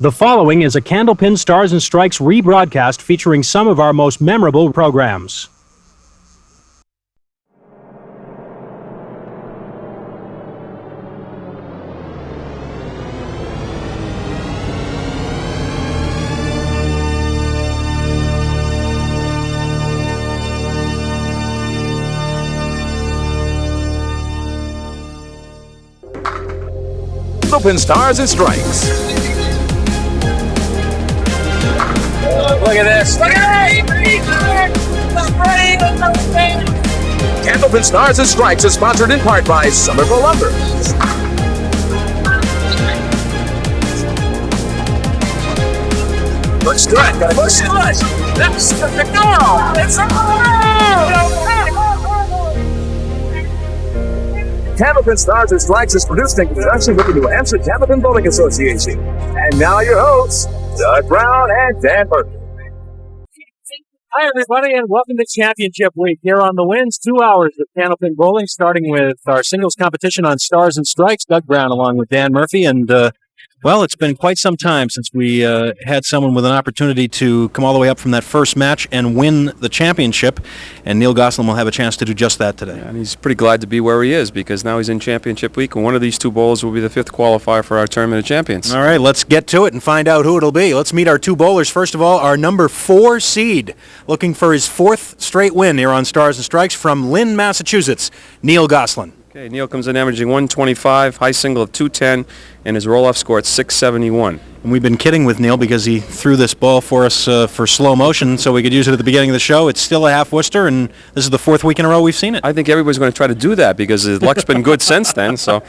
The following is a Candlepin Stars and Strikes rebroadcast featuring some of our most memorable programs. Candlepin Stars and Strikes. Look at this. Look at Candlepin Stars and Strikes is sponsored in part by Somerville Lumber. Looks good. Looks good. That's the goal. It's a goal. Candlepin Stars and Strikes is produced in conjunction with the New Hampshire Candlepin Bowling Association. And now your hosts, Doug Brown and Dan Murphy. Hi, everybody, and welcome to Championship Week here on the Winds. 2 hours of Candlepin Bowling, starting with our singles competition on Stars and Strikes. Doug Brown along with Dan Murphy. And, well, it's been quite some time since we had someone with an opportunity to come all the way up from that first match and win the championship. And Neil Gosselin will have a chance to do just that today. Yeah, and he's pretty glad to be where he is because now he's in Championship Week, and one of these two bowlers will be the fifth qualifier for our Tournament of Champions. All right, let's get to it and find out who it'll be. Let's meet our two bowlers. First of all, our number 4 seed, looking for his 4th straight win here on Stars and Strikes from Lynn, Massachusetts, Neil Gosselin. Okay, Neil comes in averaging 125, high single of 210, and his roll-off score at 671. And we've been kidding with Neil because he threw this ball for us for slow motion so we could use it at the beginning of the show. It's still a half Worcester, and this is the 4th week in a row we've seen it. I think everybody's going to try to do that because his luck's been good since then. So,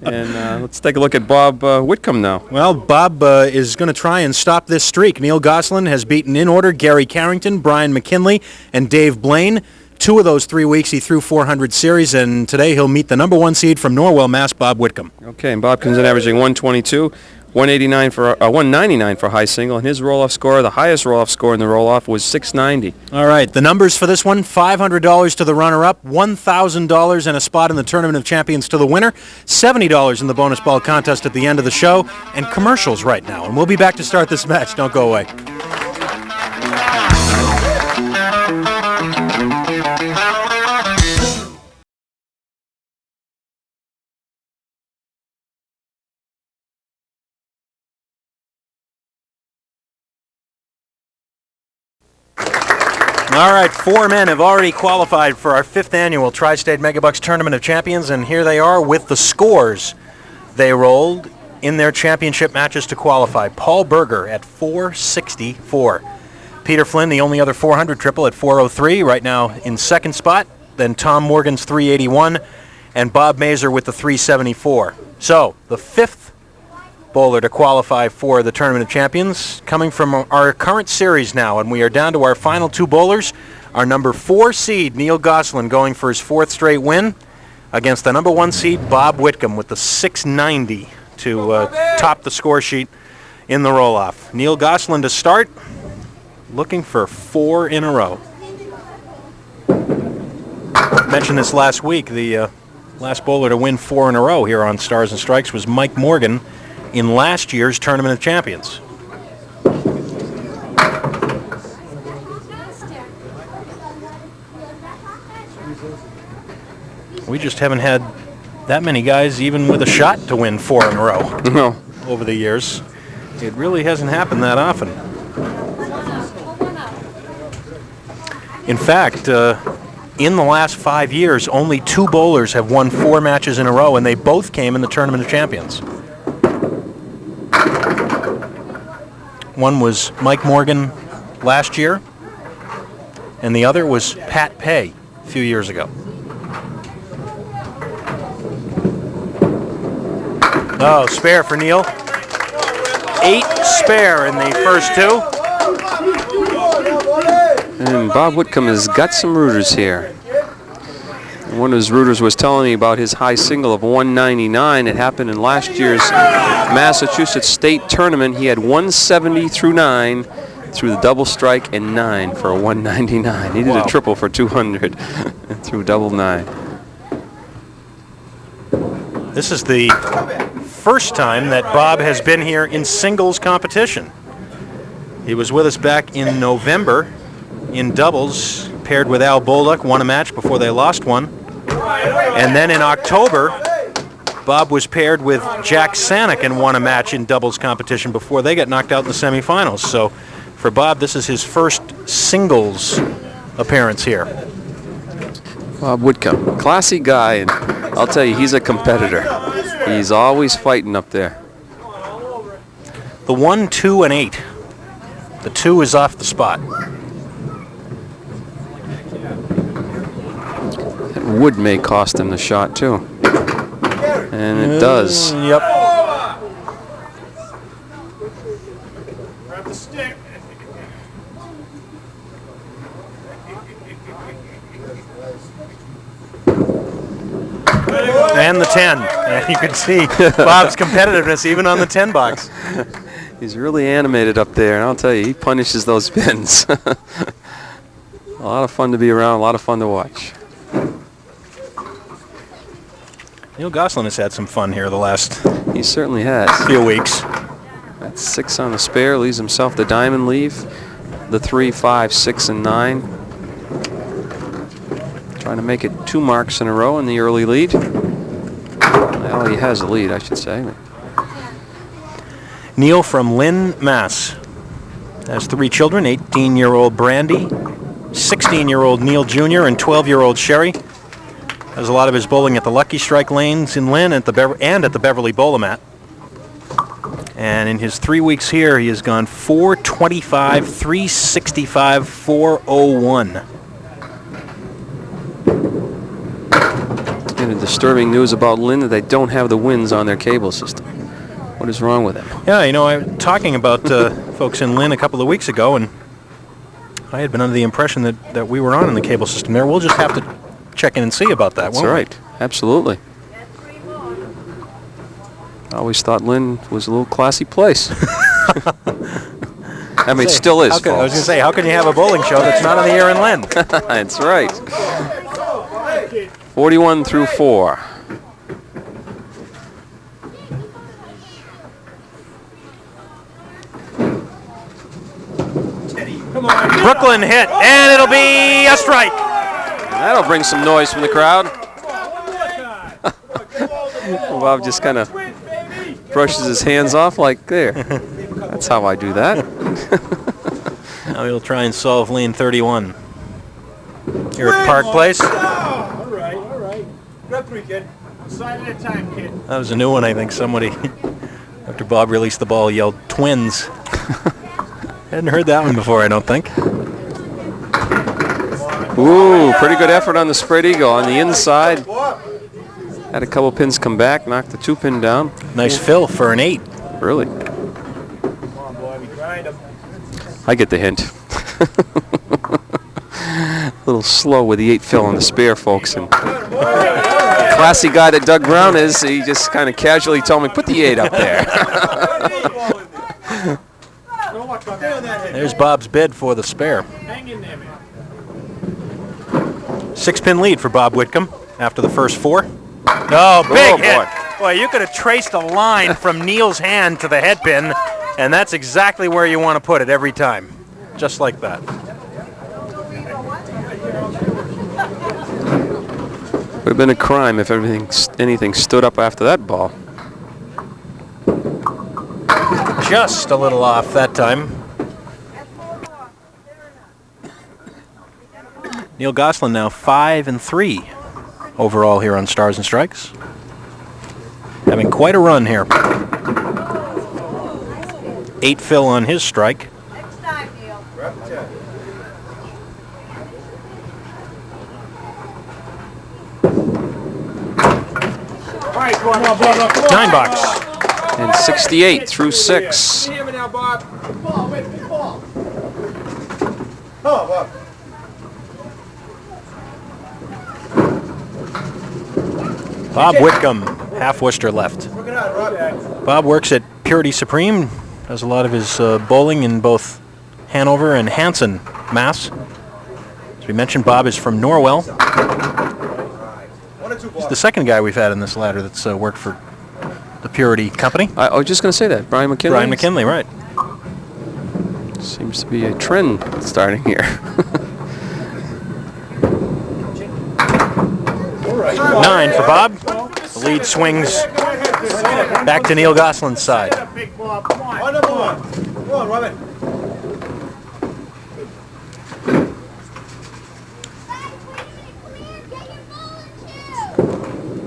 and let's take a look at Bob Whitecomb now. Well, Bob is going to try and stop this streak. Neil Gosselin has beaten in order Gary Carrington, Brian McKinley, and Dave Blaine. 2 of those 3 weeks he threw 400 series, and today he'll meet the number 1 seed from Norwell, Mass, Bob Whitcomb. Okay, and Bob comes in averaging 122, 199 for high single, and his roll-off score, the highest roll-off score in the roll-off, was 690. All right, the numbers for this one: $500 to the runner-up, $1,000 and a spot in the Tournament of Champions to the winner, $70 in the bonus ball contest at the end of the show, and commercials right now. And we'll be back to start this match. Don't go away. All right, 4 men have already qualified for our 5th annual Tri-State Megabucks Tournament of Champions, and here they are with the scores they rolled in their championship matches to qualify. Paul Berger at 464. Peter Flynn, the only other 400 triple, at 403, right now in 2nd spot. Then Tom Morgan's 381, and Bob Mazur with the 374. So, the 5th bowler to qualify for the Tournament of Champions, coming from our current series now, and we are down to our final 2 bowlers. Our number 4 seed, Neil Gosselin, going for his 4th straight win against the number 1 seed, Bob Whitcomb, with the 690 to top the score sheet in the roll-off. Neil Gosselin to start, looking for 4 in a row. Mentioned this last week, the last bowler to win 4 in a row here on Stars and Strikes was Mike Morgan in last year's Tournament of Champions. We just haven't had that many guys even with a shot to win 4 in a row. No. Over the years. It really hasn't happened that often. In fact, in the last 5 years, only 2 bowlers have won 4 matches in a row, and they both came in the Tournament of Champions. One was Mike Morgan last year, and the other was Pat Pay a few years ago. Oh, spare for Neil. 8 spare in the first 2. And Bob Whitcomb has got some rooters here. One of his rooters was telling me about his high single of 199. It happened in last year's Massachusetts State Tournament. He had 170 through 9 through the double strike and 9 for a 199. He did a triple for 200 through double 9. This is the first time that Bob has been here in singles competition. He was with us back in November in doubles, paired with Al Bolduc, won a match before they lost one. And then in October, Bob was paired with Jack Sanick and won a match in doubles competition before they got knocked out in the semifinals. So for Bob, this is his first singles appearance here. Bob Whitcomb, classy guy, and I'll tell you, he's a competitor. He's always fighting up there. The 1, 2, and 8. The 2 is off the spot. That wood may cost him the shot, too. And it does. Yep. And the 10. And you can see Bob's competitiveness even on the 10 box. He's really animated up there, and I'll tell you, he punishes those pins. A lot of fun to be around, a lot of fun to watch. Neil Gosselin has had some fun here the last He certainly has. few weeks. That's 6 on the spare, leaves himself the diamond leave. The 3, 5, 6, and 9. Trying to make it 2 marks in a row in the early lead. Well, he has a lead, I should say. Neil from Lynn, Mass. Has 3 children, 18-year-old Brandy, 16-year-old Neil Jr., and 12-year-old Sherry. Does a lot of his bowling at the Lucky Strike lanes in Lynn and at the Beverly Bowlamat. And in his 3 weeks here, he has gone 425, 365, 401. And the disturbing news about Lynn that they don't have the winds on their cable system. What is wrong with it? Yeah, you know, I was talking about folks in Lynn a couple of weeks ago, and I had been under the impression that we were on in the cable system there. We'll just have to check in and see about that, That's won't we? right. Absolutely. I always thought Lynn was a little classy place. I mean, it still is, I was going to folks. say, how can you have a bowling show that's not on the air in Lynn? That's right. 41 through 4. Brooklyn hit, and it'll be a strike. That'll bring some noise from the crowd. Bob just kind of brushes his hands off like, there. That's how I do that. Now he'll try and solve lane 31 here at Park Place. All right. Grab 3, kid. Side at a time, kid. That was a new one, I think. Somebody, after Bob released the ball, yelled twins. Hadn't heard that one before, I don't think. Ooh, pretty good effort on the spread eagle on the inside. Had a couple pins come back, knocked the 2-pin down. Nice fill for an 8. Really? Come on, boy. We grind him. I get the hint. A little slow with the 8 fill on the spare, folks. And classy guy that Doug Brown is, he just kind of casually told me, put the 8 up there. There's Bob's bid for the spare. Hang in there, man. 6-pin lead for Bob Whitcomb after the first 4. Oh, big hit. boy. Boy, you could have traced a line from Neil's hand to the head pin, and that's exactly where you want to put it every time. Just like that. Would have been a crime if anything stood up after that ball. Just a little off that time. Neil Gosselin now 5 and 3 overall here on Stars and Strikes. Having quite a run here. 8 fill on his strike. Next time, Neil. 9 box. And 68 through 6. Hear me now, Bob. Ball, wait, ball. Bob Whitcomb, half Worcester left. Bob works at Purity Supreme, does a lot of his bowling in both Hanover and Hanson, Mass. As we mentioned, Bob is from Norwell. He's the second guy we've had in this ladder that's worked for the Purity Company. I was just going to say that. Brian McKinley. Brian McKinley, right. Seems to be a trend starting here. 9 for Bob. The lead swings back to Neil Gosselin's side. Big Bob, come on. Come on, Robin.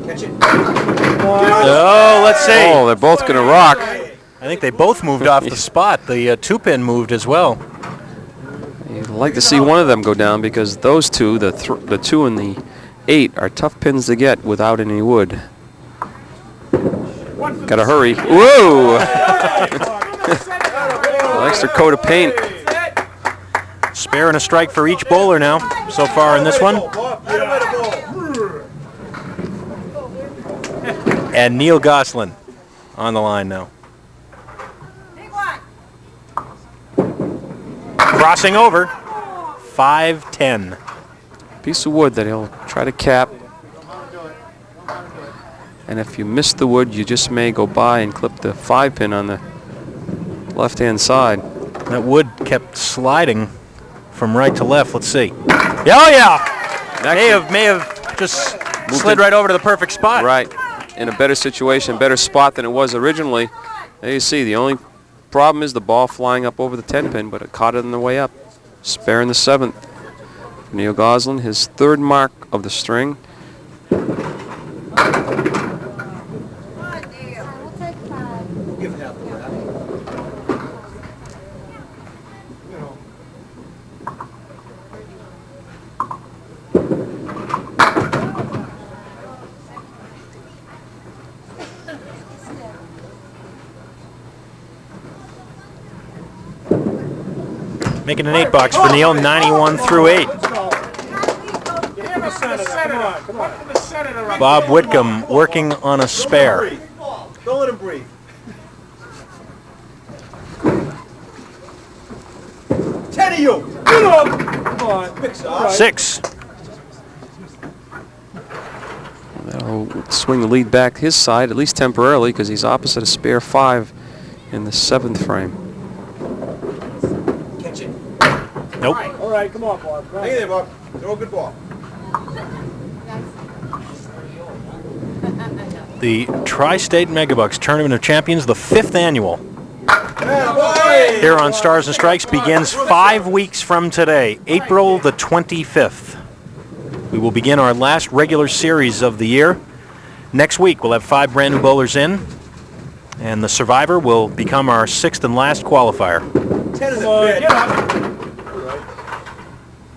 Catch it. Oh, let's see. Oh, they're both going to rock. I think they both moved off the spot. The 2-pin moved as well. You'd like to see one of them go down because those two, the 2 and the 8, are tough pins to get without any wood. Gotta hurry. Whoa! An extra coat of paint. Spare and a strike for each bowler now so far in this one. And Neil Gosselin on the line now. Crossing over. 5-10. Piece of wood that he'll try to cap. And if you miss the wood, you just may go by and clip the 5-pin on the left-hand side. That wood kept sliding from right to left. Let's see. Oh yeah! May have just slid right over to the perfect spot. Right. In a better situation, better spot than it was originally. There you see, the only problem is the ball flying up over the 10-pin, but it caught it on the way up. Spare in the 7th. Neil Gosselin, his 3rd mark of the string. Making an 8-box for Neil, 91 through 8. Bob Whitcomb working on a spare. Don't let him breathe. 10 of you. Get up. Come on. Fix it. Right. 6. That'll swing the lead back his side, at least temporarily, because he's opposite a spare 5 in the 7th frame. Catch it. Nope. All right, come on, Bob. Hang in there, Bob. Throw a good ball. The Tri-State Megabucks Tournament of Champions, the 5th annual. Here on Stars and Strikes begins 5 weeks from today, April the 25th. We will begin our last regular series of the year. Next week, we'll have 5 brand new bowlers in, and the survivor will become our 6th and last qualifier. 10 is a bit.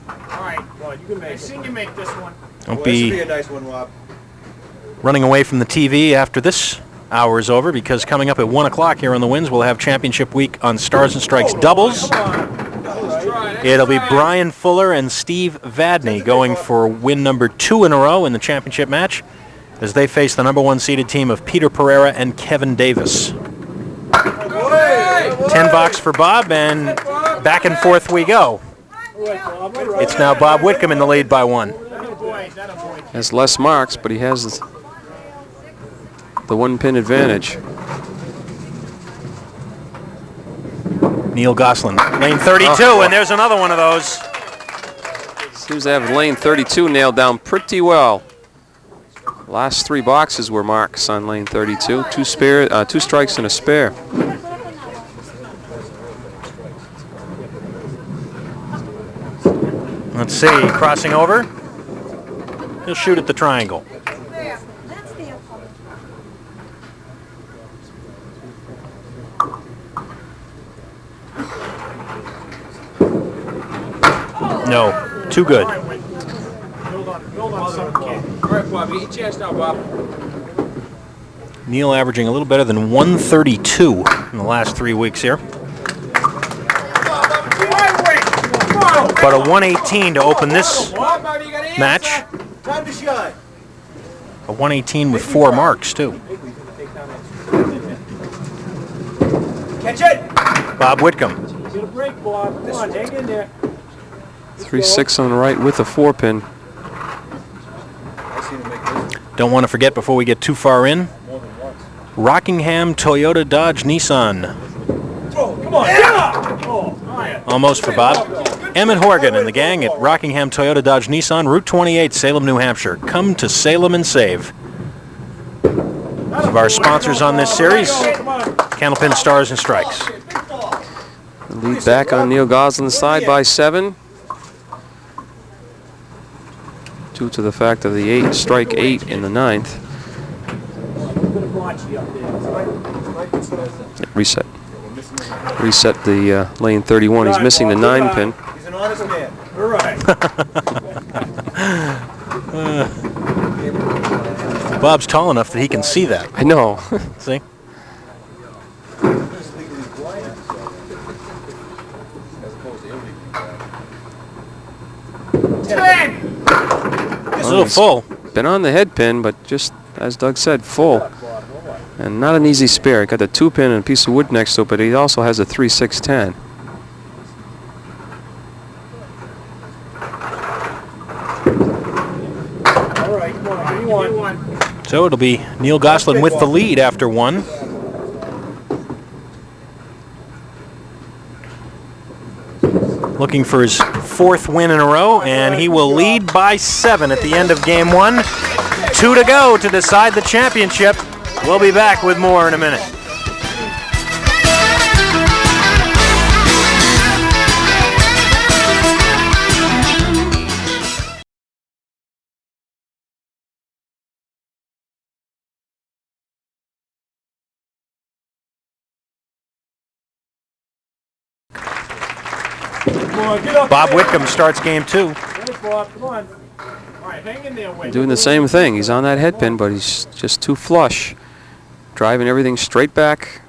All right, Bob, you can make it. I seen you make this one. Don't This be will be a nice one, Rob. running away from the TV after this hour is over, because coming up at 1 o'clock here on the Winds, we'll have Championship Week on Stars and Strikes doubles. It'll be Brian Fuller and Steve Vadney going for win number 2 in a row in the championship match as they face the number 1 seeded team of Peter Pereira and Kevin Davis. 10 box for Bob, and back and forth we go. It's now Bob Whitcomb in the lead by 1. Has less marks, but he has the 1-pin advantage. Neil Gosselin, lane 32, and there's another one of those. Seems to have lane 32 nailed down pretty well. Last 3 boxes were marks on lane 32. 2 strikes and a spare. Let's see, crossing over. He'll shoot at the triangle. No, too good. Build on something, kid. All right, Bob, get your chance now, Bob. Neil averaging a little better than 132 in the last 3 weeks here. But a 118 to open this match. Time to shine. A 118 with 4 marks, too. Catch it. Bob Whitcomb. Get a break, Bob. Come on, hang in there. 3-6 on the right with a 4-pin. Don't want to forget before we get too far in, Rockingham, Toyota, Dodge, Nissan. Oh, come on. Yeah! Oh, iron. Almost for Bob. Emmett Horgan and the gang at Rockingham, Toyota, Dodge, Nissan, Route 28, Salem, New Hampshire. Come to Salem and save. One of our sponsors on this series, Candlepin, Stars and Strikes. The lead back on Neil Gosselin's side by 7. Due to the fact of the strike 8 in the 9th. Reset. Reset the lane 31. He's missing the 9 pin. He's an honest man. All right. Bob's tall enough that he can see that. I know. See? A little full. Been on the head pin, but just as Doug said, full. And not an easy spare. Got the 2 pin and a piece of wood next to it, but he also has a 3/610. All right, come on. Give me one. So it'll be Neil Gosselin with the lead after 1. Looking for his 4th win in a row, and he will lead by 7 at the end of game 1. 2 to go to decide the championship. We'll be back with more in a minute. Bob Whitcomb starts game 2. Bob, come on. All right, hang in there, Whit. Doing the same thing. He's on that head pin, but he's just too flush. Driving everything straight back.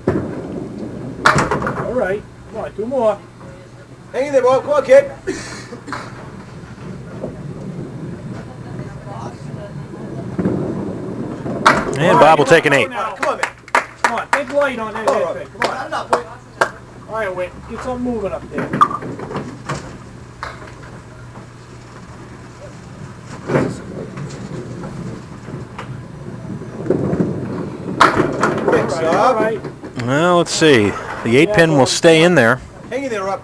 All right, come on, 2 more. Hang in there, Bob. Come on, kid. And Bob will take an 8. Come on, man. Come on, think light on that head thing. Come on. All right, Whit, get something moving up there. All right. Well, let's see. The 8 pin will stay in there. Hang in there, up.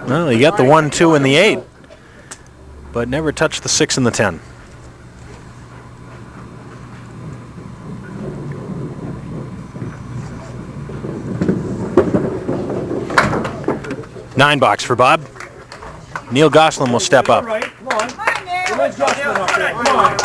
Well, he got the 1, 2, and the 8, but never touched the 6 and the 10. Nine box for Bob. Neil Gosselin will step All up. right, come on. Let's just up there. Come on.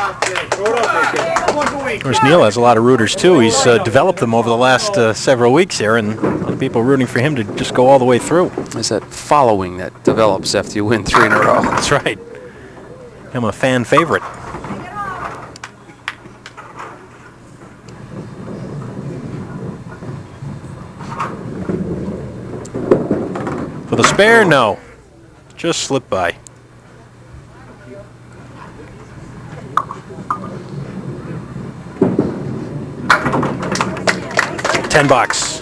Throw it up there, kid. Of course, Neil has a lot of rooters too. He's developed them over the last several weeks here, and a lot of people rooting for him to just go all the way through. It's that following that develops after you win 3 in a row. That's right. I'm a fan favorite. For the spare, no. Just slipped by. $10.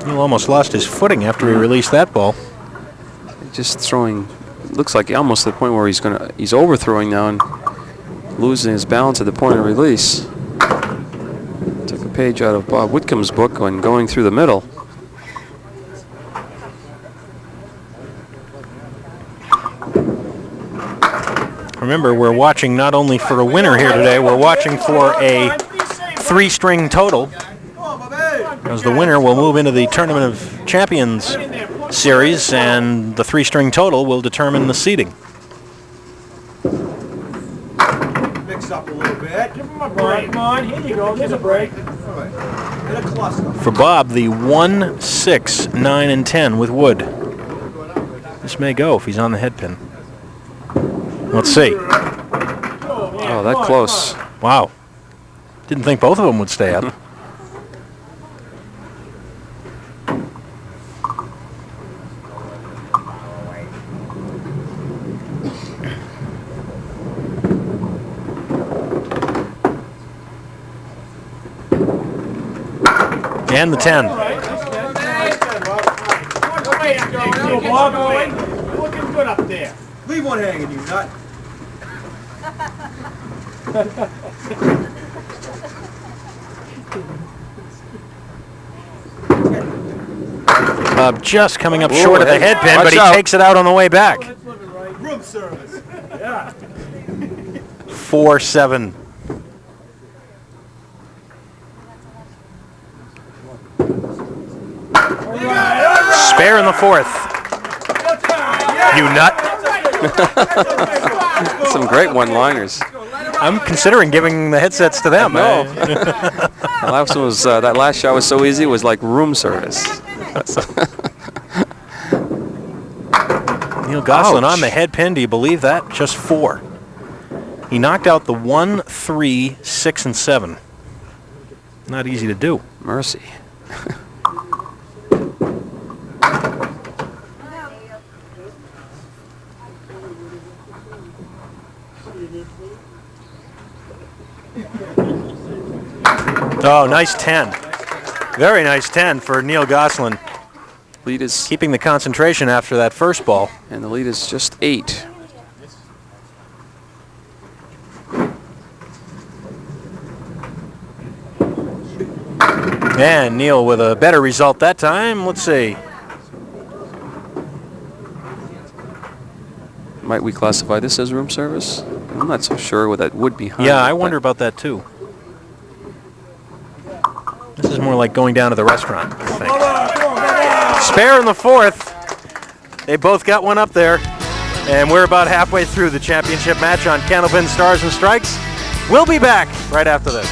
He almost lost his footing after he released that ball. Just throwing, looks like almost to the point where he's overthrowing now and losing his balance at the point of release. Took a page out of Bob Whitcomb's book when going through the middle. Remember, we're watching not only for a winner here today, we're watching for a 3-string total, as the winner will move into the Tournament of Champions series, and the 3-string total will determine the seeding. Mix up a little bit. Give him a break. Come on, here you go. There's a break. All right. Get a cluster. For Bob, the 1, 6, 9, and 10 with wood. This may go if he's on the head pin. Let's see. Oh, that close. Wow. Didn't think both of them would stay up. And the 10. You're looking good up there. Leave one hanging, you nut. Bob just coming up short of the head pin, Watch but he out. takes it out on the way back. Room service. Yeah. 4-7. Spare in the 4th. You nut. Some great one-liners. I'm considering giving the headsets to them. No. That last shot was so easy, it was like room service. Neil Gosselin Ouch. on the head pin. Do you believe that? Just 4. He knocked out the 1, 3, 6, and 7. Not easy to do. Mercy. Oh, nice 10. Very nice 10 for Neil Gosselin. Lead is, Keeping the concentration after that first ball. and the lead is just 8. And Neil with a better result that time. Let's see. Might we classify this as room service? I'm not so sure what that would be. Yeah, I wonder about that too. This is more like going down to the restaurant, I think. Spare in the 4th. They both got one up there. And we're about halfway through the championship match on Candlepin Stars and Strikes. We'll be back right after this.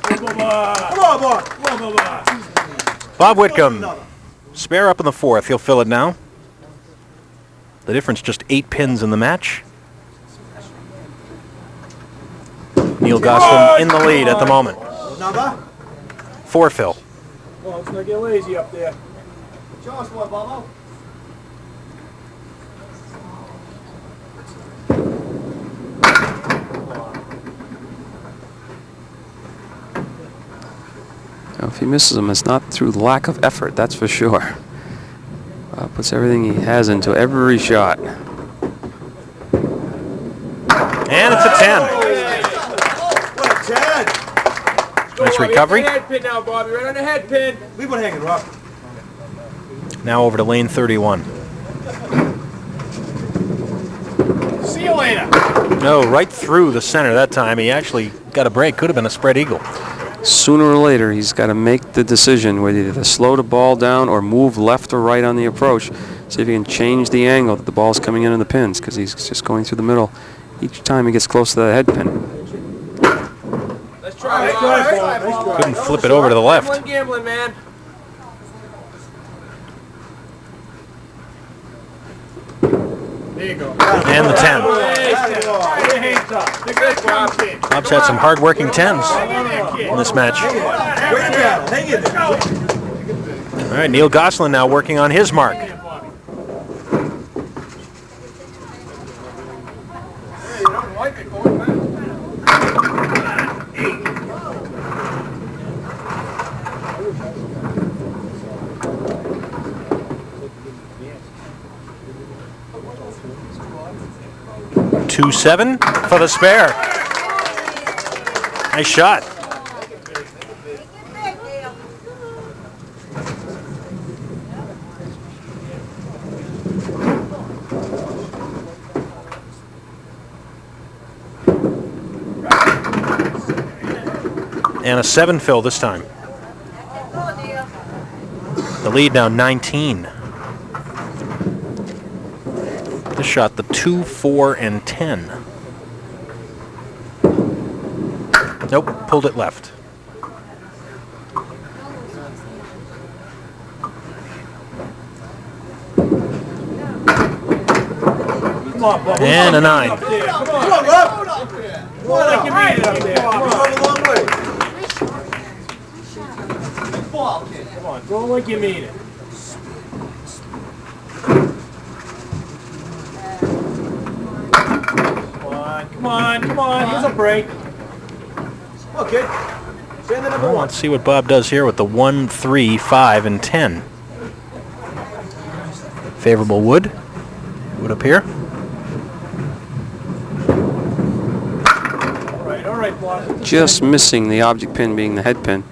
Come on, boy. Come on, Bob Whitcomb, spare up in the 4th. He'll fill it now. The difference, just 8 pins in the match. Neil Gosselin in the lead at the moment. Number? 4 fill. Oh, let's not get lazy up there. Show us one, Bobo. Now, if he misses them, it's not through lack of effort, that's for sure. Puts everything he has into every shot. And it's a 10. What a 10. Nice recovery. Head pin now, Bobby. Right on the head pin. Leave one hanging, Rob. Now over to lane 31. See you later. No, right through the center that time. He actually got a break. Could have been a spread eagle. Sooner or later, he's got to make the decision whether either to slow the ball down or move left or right on the approach. See if he can change the angle that the ball's coming in the pins, because he's just going through the middle each time he gets close to the head pin. Let's try. Nice drive, Bob. Couldn't flip it over to the left. One gambling, man. There you go. And the 10. Bob's had some hard-working 10s in this match. Hang in there. All right, Neil Gosselin now working on his mark. Two 7 for the spare. Nice shot. And a 7 fill this time. The lead now 19. This shot the 2, 4, and 10. Nope, pulled it left. Come on, Bob. And a 9. Come on, Rob. Come on, like you mean it up there. Come on. Come a long way. Come on, throw it like you mean it. Come on. Here's a break. Okay. Stand the number Well, 1. let's see what Bob does here with the 1, 3, 5, and 10. Favorable wood, it would appear. All right, Bob. Just missing the object pin being the head pin.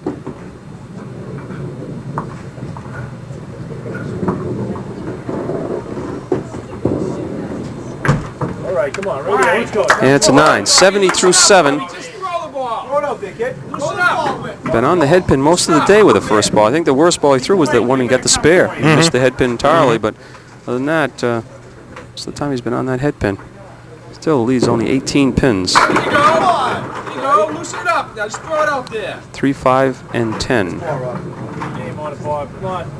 All right, come on, radio, let's go. And it's a 9. 70 through 7. Just throw the ball. Throw it out there, kid. Throw it out. Been on the head pin most of the day with the first ball. I think the worst ball he threw was that one he got the spare. He missed the head pin entirely, but other than that, most of the time he's been on that head pin. Still leads only 18 pins. There you go. There you go. Loosen it up. Now just throw it out there. 3, 5, and 10. Game on it, Bob. Come on.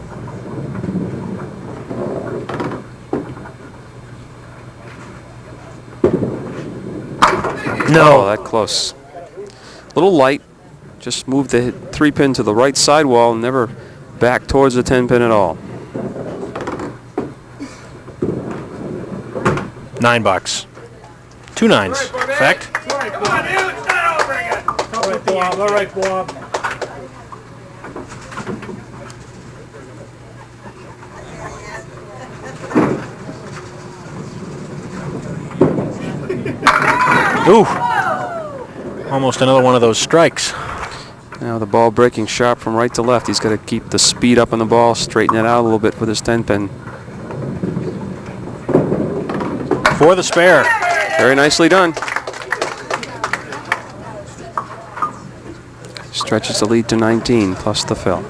Oh, that close. A little light. Just moved the 3 pin to the right sidewall and never back towards the 10 pin at all. $9. 2 9s. Effect. All right, Bob. All right, Bob. Ooh. Almost another one of those strikes. Now the ball breaking sharp from right to left. He's got to keep the speed up on the ball, straighten it out a little bit with his 10 pin. For the spare. Very nicely done. Stretches the lead to 19 plus the fill.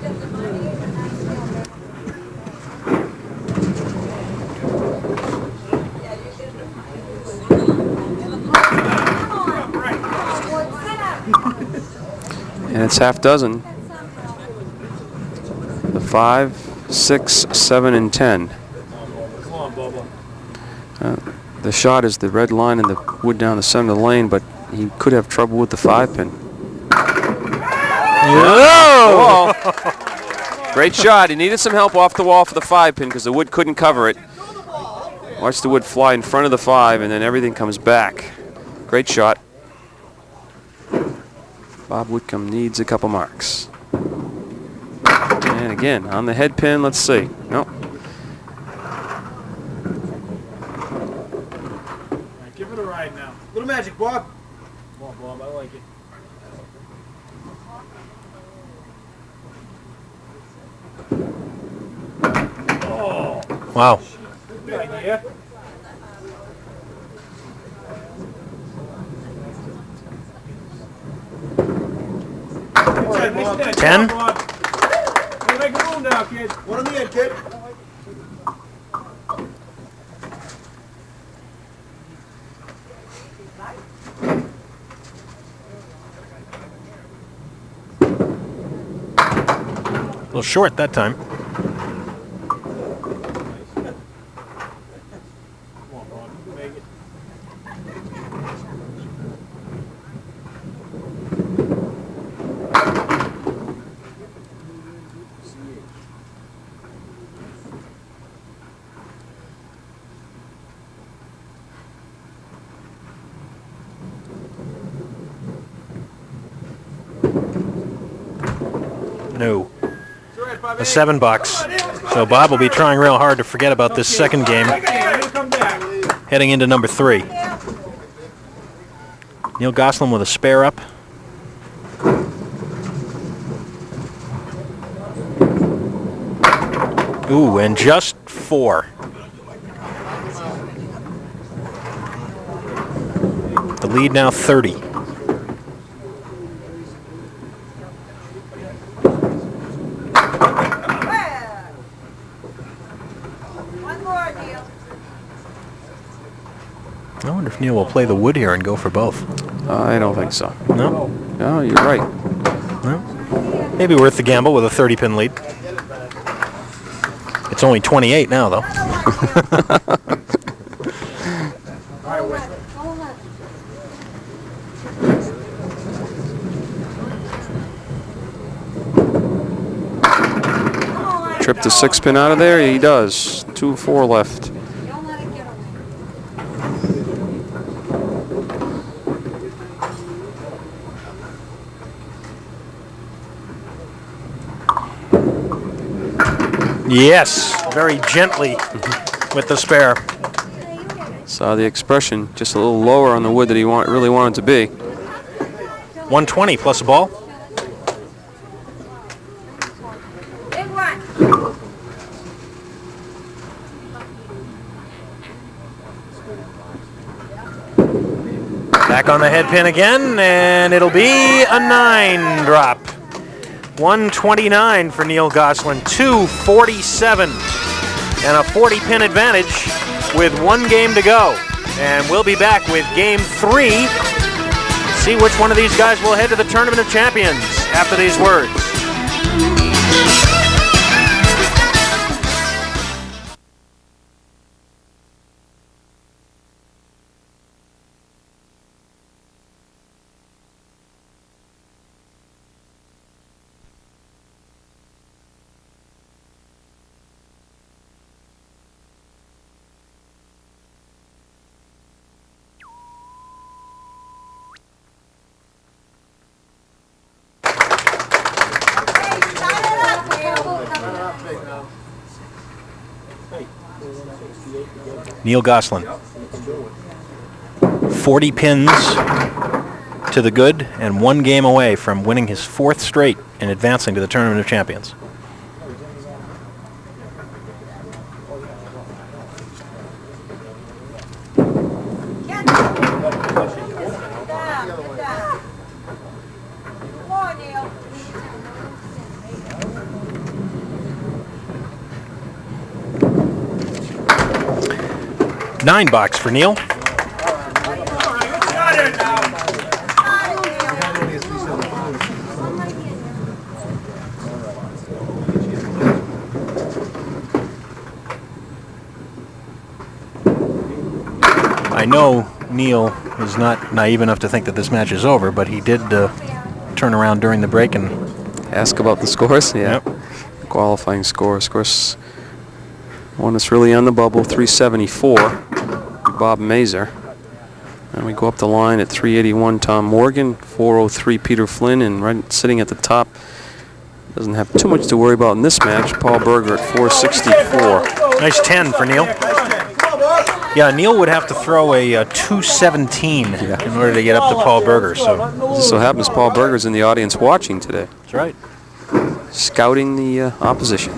And it's half dozen. The 5, 6, 7, and 10. Come on, Bubba. The shot is the red line and the wood down the center of the lane, but he could have trouble with the 5 pin. Oh! Great shot. He needed some help off the wall for the 5 pin because the wood couldn't cover it. Watch the wood fly in front of the 5 and then everything comes back. Great shot. Bob Whitcomb needs a couple marks. And again, on the head pin, let's see. Nope. Give it a ride now. Little magic, Bob. Come on, Bob. I like it. Oh, Wow. good idea. All right, nice net. 10? Come on, Bob. Hey, make a move now, kid. One on the end, kid. A little short that time. Come on, Bob. You can make it. No. It's all right, Bobby. A $7. So Bob will be trying real hard to forget about this second game, Okay, we'll come back. heading into number 3. Neil Gosselin with a spare up. Ooh, and just 4. The lead now 30. wonder if Neil will play the wood here and go for both. I don't think so. No? No, you're right. No? Maybe worth the gamble with a 30-pin lead. It's only 28 now, though. Trip the 6-pin out of there. He does. 2-4 left. Yes, very gently with the spare. Saw the expression, just a little lower on the wood that he really wanted to be. 120 plus a ball. Back on the head pin again, and it'll be a 9 drop. 129 for Neil Gosselin, 247, and a 40-pin advantage with 1 game to go. And we'll be back with game 3. See which one of these guys will head to the Tournament of Champions after these words. Neil Gosselin, 40 pins to the good and 1 game away from winning his 4th straight and advancing to the Tournament of Champions. $9 for Neil. I know Neil is not naive enough to think that this match is over, but he did turn around during the break and ask about the scores. Yeah, yep. Qualifying scores. Of course, one that's really on the bubble, 374. Bob Mazer. And we go up the line at 381, Tom Morgan, 403, Peter Flynn, and right sitting at the top, doesn't have too much to worry about in this match, Paul Berger at 464. Nice 10 for Neil. Yeah, Neil would have to throw a 217 in order to get up to Paul Berger. So just so happens Paul Berger's in the audience watching today. That's right. Scouting the opposition.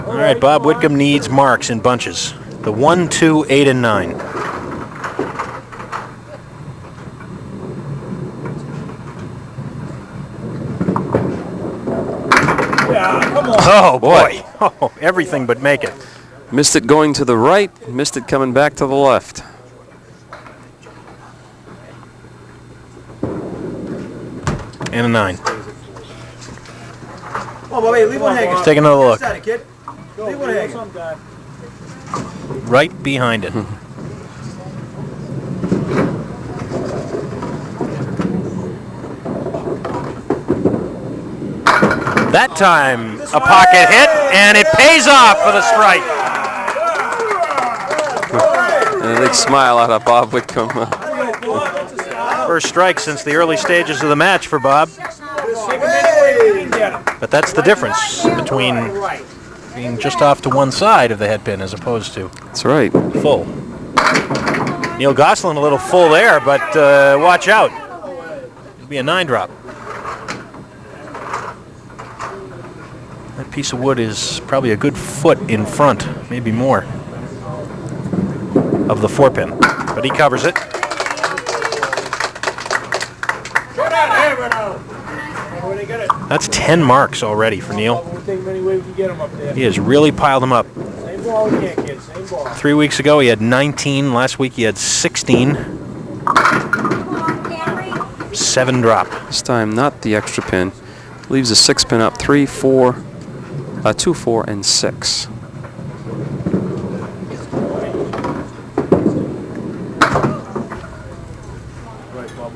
All right, Bob Whitcomb needs marks in bunches. The 1, 2, 8, and 9. Yeah, come on. Oh, boy. Oh, everything but make it. Missed it going to the right, missed it coming back to the left. And a 9. Oh, Bobby, leave one hanging. Let's take another look. That's it, kid. Leave one hanging. Right behind it. That time, a pocket hit, and it pays off for the strike. And a big smile out of Bob Whitcomb. First strike since the early stages of the match for Bob. But that's the difference between being just off to one side of the head pin as opposed to That's right. full. Neil Gosselin a little full there, but watch out. It'll be a 9 drop. That piece of wood is probably a good foot in front, maybe more, of the 4-pin. But he covers it. That's 10 marks already for Neil. He has really piled them up. Same ball again, kids. Same ball. 3 weeks ago he had 19. Last week he had 16. 7 drop. This time not the extra pin. Leaves the 6 pin up 3, 4, 2, 4, and 6.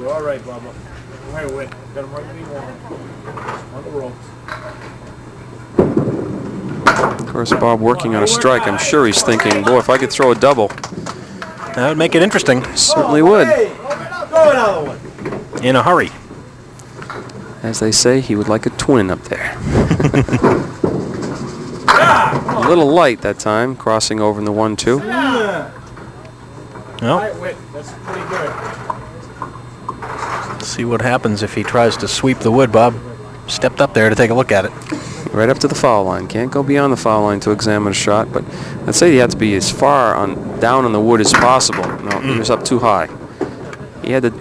All right, Bubba. Right away. Got him right where you want him. On the ropes. Of course, Bob working on a strike. I'm sure he's thinking, boy, if I could throw a double. That would make it interesting. Certainly would. Hey, go another one. In a hurry. As they say, he would like a twin up there. A little light that time, crossing over in the 1-2. Well, Right, Whit. That's pretty good. see what happens if he tries to sweep the wood. Bob stepped up there to take a look at it. Right up to the foul line. Can't go beyond the foul line to examine a shot, but I'd say you have to be as far down on the wood as possible. No, he was up too high. He had to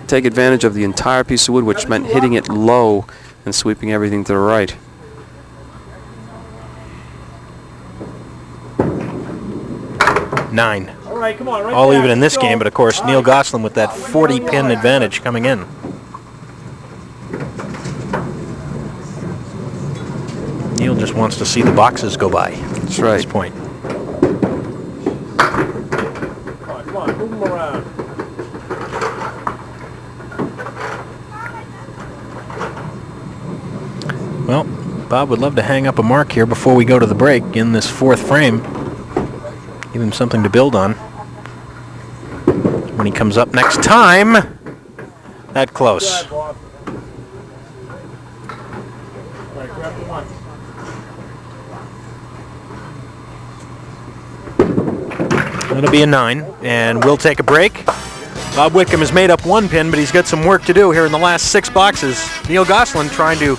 take advantage of the entire piece of wood, which meant hitting it low and sweeping everything to the right. Nine. All right, come on. Right All back. even in this Let's go. game, but of course Neil Gosselin with that 40-pin advantage coming in. Neil just wants to see the boxes go by. That's At right. this point. Come on, move him around. Well, Bob would love to hang up a mark here before we go to the break in this 4th frame. Give him something to build on. When he comes up next time, that close. Good, Bob. All right, grab the one. That'll be a 9, and we'll take a break. Bob Whitcomb has made up 1 pin, but he's got some work to do here in the last 6 boxes. Neil Gosselin trying to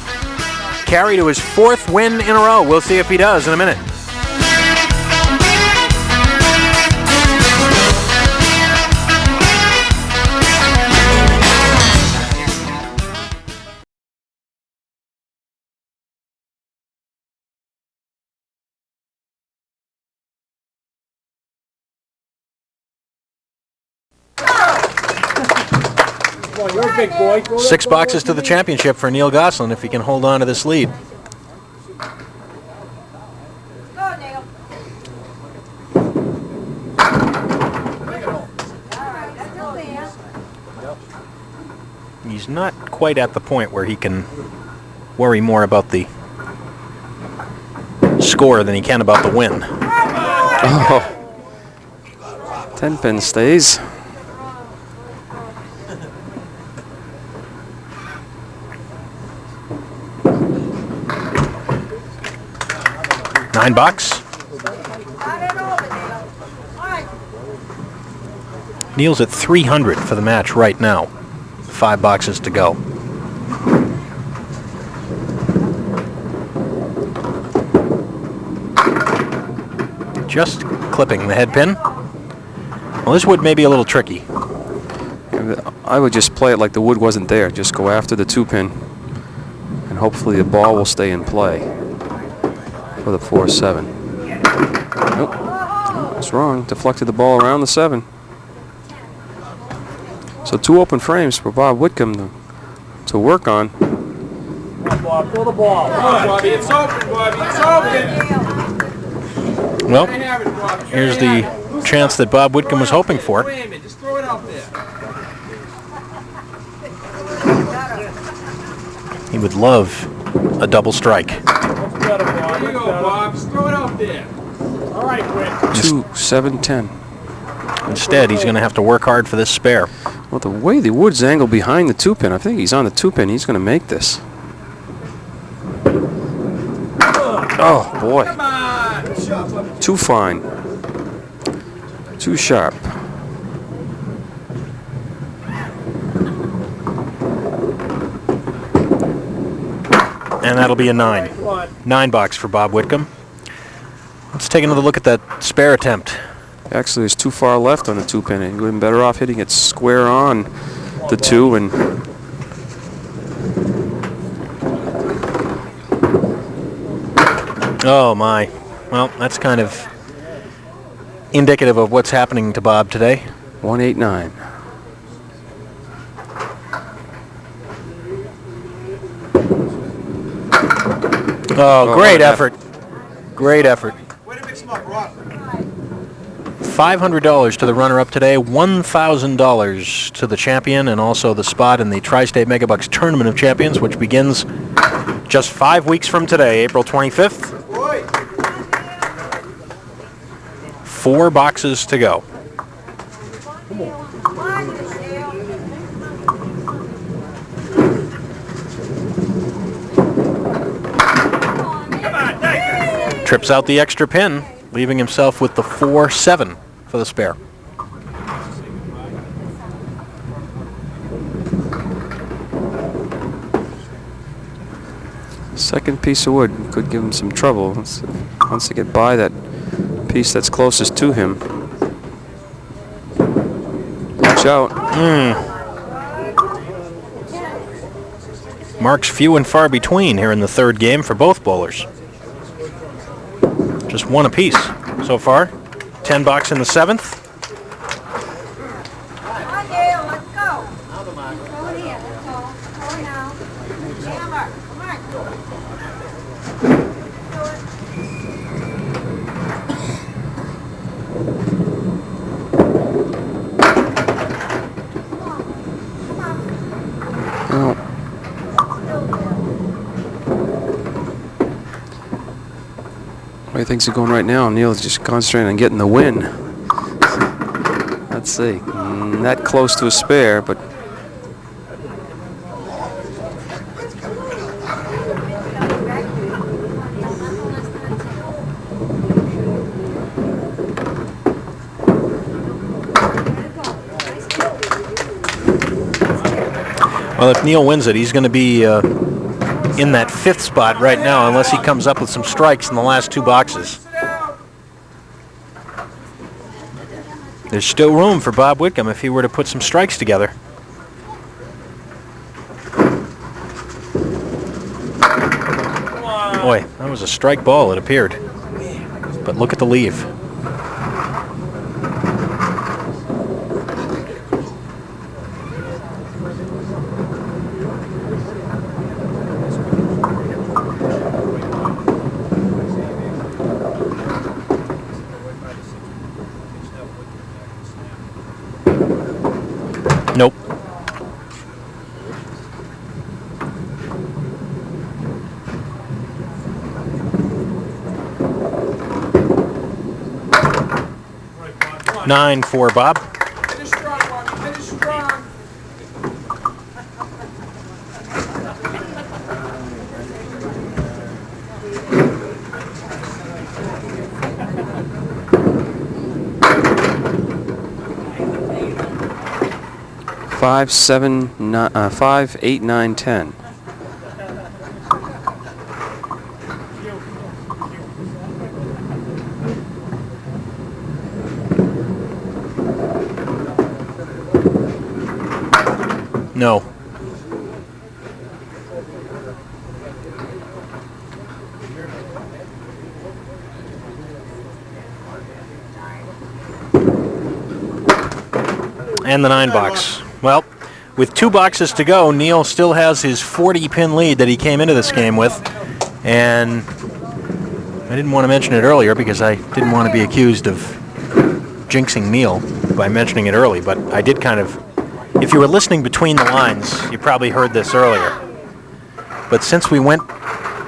carry to his 4th win in a row. We'll see if he does in a minute. Come on, you're a big boy. Go 6 go boxes to the championship for Neil Gosselin if he can hold on to this lead. He's not quite at the point where he can worry more about the score than he can about the win. Oh. 10 pin stays. $9. Neil's at 300 for the match right now. 5 boxes to go. Just clipping the head pin. Well, this wood may be a little tricky. I would just play it like the wood wasn't there. Just go after the 2 pin, and hopefully the ball will stay in play for the 4-7. Nope, that's wrong. Deflected the ball around the 7. So 2 open frames for Bob Whitcomb to work on. Come on, Bob. Throw the ball. Come on, Bobby. It's open, Bobby. It's open. Well, Can't have it, Bobby. here's the chance that Bob Whitcomb was hoping for. Wait a minute. Just throw it out there. He would love a double strike. What's better, Bob? Here you go, Bob. Just throw it out there. All right, Whit. 2, 7, 10. Instead, he's going to have to work hard for this spare. Well, the way the wood's angled behind the 2 pin, I think he's on the 2 pin. He's going to make this. Oh, boy. Come on. Too fine. Too sharp. And that'll be a 9. 9 box for Bob Whitcomb. Let's take another look at that spare attempt. Actually, it's too far left on the 2 pin. He would have been better off hitting it square on the 2 and Oh my. Well, that's kind of indicative of what's happening to Bob today. 189. Oh, great effort. Great effort. Way to mix them up, Rob. $500 to the runner-up today, $1,000 to the champion, and also the spot in the Tri-State Megabucks Tournament of Champions, which begins just 5 weeks from today, April 25th. Roy. 4 boxes to go. Trips out the extra pin, leaving himself with the 4-7 for the spare. Second piece of wood could give him some trouble once they get by that piece that's closest to him. Watch out. Marks few and far between here in the third game for both bowlers. Just one apiece so far. 10 box in the 7th. Come on, Gail, let's go. Go in here, let's go. Go now. Hammer, come Well, the way things are going right now, Neil's just concentrating on getting the win. Let's see. Not close to a spare, but Well, if Neil wins it, he's going to be in that 5th spot right now, unless he comes up with some strikes in the last 2 boxes. There's still room for Bob Whitcomb if he were to put some strikes together. Boy, that was a strike ball, it appeared. But look at the leave. Nope. Come on. 9 for Bob. Finish strong, Bobby. Finish strong. five, 8, 9, 10. No. And the 9 box. Well, with 2 boxes to go, Neil still has his 40-pin lead that he came into this game with. And I didn't want to mention it earlier because I didn't want to be accused of jinxing Neil by mentioning it early, but I did kind of. If you were listening between the lines, you probably heard this earlier. But since we went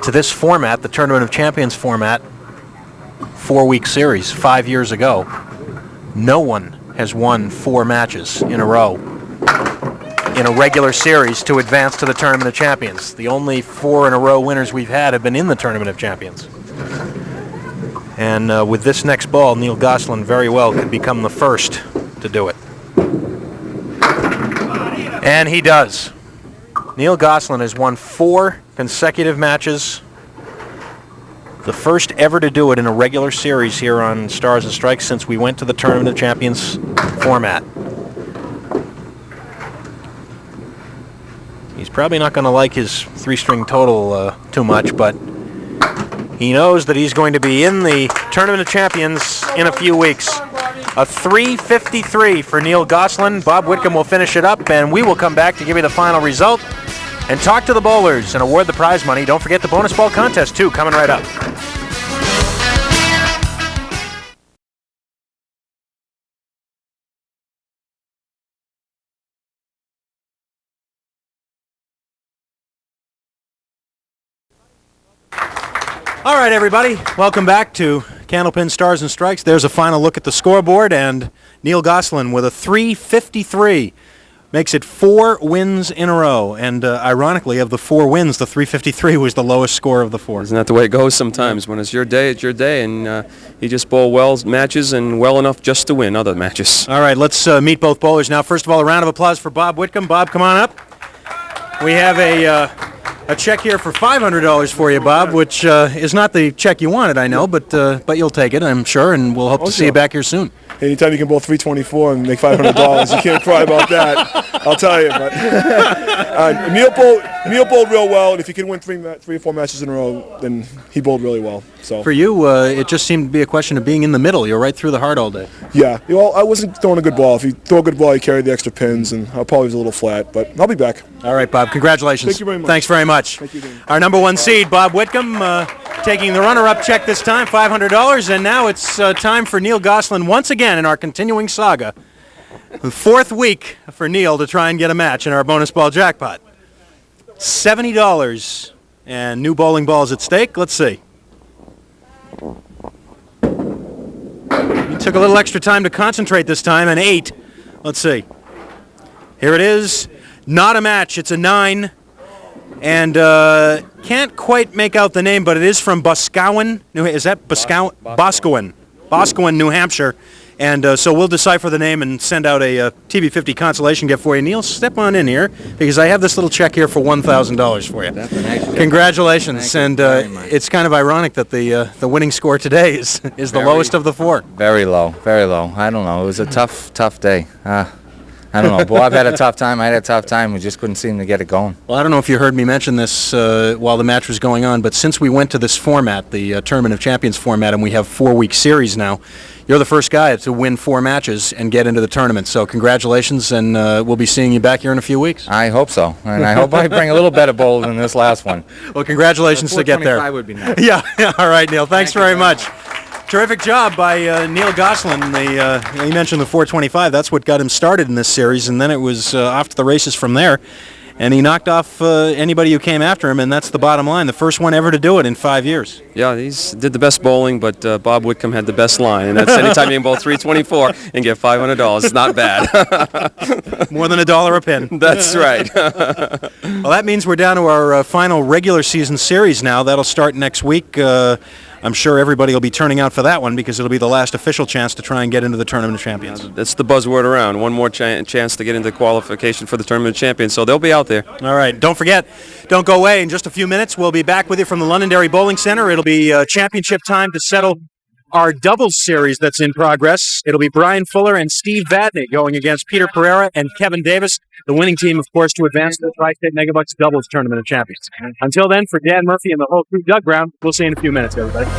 to this format, the Tournament of Champions format, 4-week series 5 years ago, no one has won 4 matches in a row in a regular series to advance to the Tournament of Champions. The only 4 in a row winners we've had have been in the Tournament of Champions. And with this next ball, Neil Gosselin very well could become the first to do it. And he does. Neil Gosselin has won 4 consecutive matches. The first ever to do it in a regular series here on Stars and Strikes since we went to the Tournament of Champions format. He's probably not going to like his 3-string total too much, but he knows that he's going to be in the Tournament of Champions in a few weeks. A 353 for Neil Gosselin. Bob Whitcomb will finish it up, and we will come back to give you the final result and talk to the bowlers and award the prize money. Don't forget the bonus ball contest, too, coming right up. All right, everybody. Welcome back to Candlepin Stars and Strikes. There's a final look at the scoreboard, and Neil Gosselin with a 353 makes it 4 wins in a row. And ironically, of the 4 wins, the 353 was the lowest score of the 4. Isn't that the way it goes sometimes? When it's your day, and he just bowled well matches and well enough just to win other matches. All right, let's meet both bowlers now. First of all, a round of applause for Bob Whitcomb. Bob, come on up. We have a check here for $500 for you, Bob, which is not the check you wanted, I know, but you'll take it, I'm sure, and we'll hope to see you back here soon. Anytime you can bowl 324 and make $500, you can't cry about that. I'll tell you. But Neil bowled real well, and if he can win 3 or 4 matches in a row, then he bowled really well. So for you, it just seemed to be a question of being in the middle. You're right through the heart all day. Yeah. Well, I wasn't throwing a good ball. If you throw a good ball, you carry the extra pins, and I probably was a little flat, but I'll be back. All right, Bob. Congratulations. Thank you very much. Thanks very much. Thank you, Dan. Our number 1 seed, Bob Whitcomb, taking the runner-up check this time, $500, and now it's time for Neil Gosselin once again in our continuing saga. The 4th week for Neil to try and get a match in our bonus ball jackpot. $70 and new bowling balls at stake. Let's see. You took a little extra time to concentrate this time, an 8. Let's see. Here it is. Not a match. It's a 9. And can't quite make out the name, but it is from Boscawen. Is that Boscawen? Boscawen, New Hampshire. And so we'll decipher the name and send out a TB50 consolation gift for you. Neil, step on in here, because I have this little check here for $1,000 for you. That's a nice check. Congratulations. And it's kind of ironic that the winning score today is the lowest of the 4. Very low, very low. I don't know. It was a tough day. I don't know. Bob had a tough time. I had a tough time. We just couldn't seem to get it going. Well, I don't know if you heard me mention this while the match was going on, but since we went to this format, the Tournament of Champions format, and we have 4-week series now, you're the first guy to win 4 matches and get into the tournament. So congratulations, and we'll be seeing you back here in a few weeks. I hope so, and I hope I bring a little better bowl than this last one. Well, congratulations to get there. 425 would be nice. Yeah. All right, Neil. Thanks very much. Terrific job by Neil Gosselin. He mentioned the 425. That's what got him started in this series, and then it was off to the races from there. And he knocked off anybody who came after him, and that's the bottom line. The first one ever to do it in 5 years. Yeah, he did the best bowling, but Bob Whitcomb had the best line, and that's anytime you can bowl 324 and get $500. It's not bad. More than $1 a pin. That's right. Well, that means we're down to our final regular season series now. That'll start next week. I'm sure everybody will be turning out for that one because it'll be the last official chance to try and get into the Tournament of Champions. That's the buzzword around. One more chance to get into qualification for the Tournament of Champions, so they'll be out there. All right. Don't forget, don't go away. In just a few minutes, we'll be back with you from the Londonderry Bowling Center. It'll be championship time to settle our doubles series that's in progress. It'll be Brian Fuller and Steve Vadney going against Peter Pereira and Kevin Davis, the winning team, of course, to advance to the Tri-State Megabucks Doubles Tournament of Champions. Until then, for Dan Murphy and the whole crew, Doug Brown, we'll see you in a few minutes, everybody.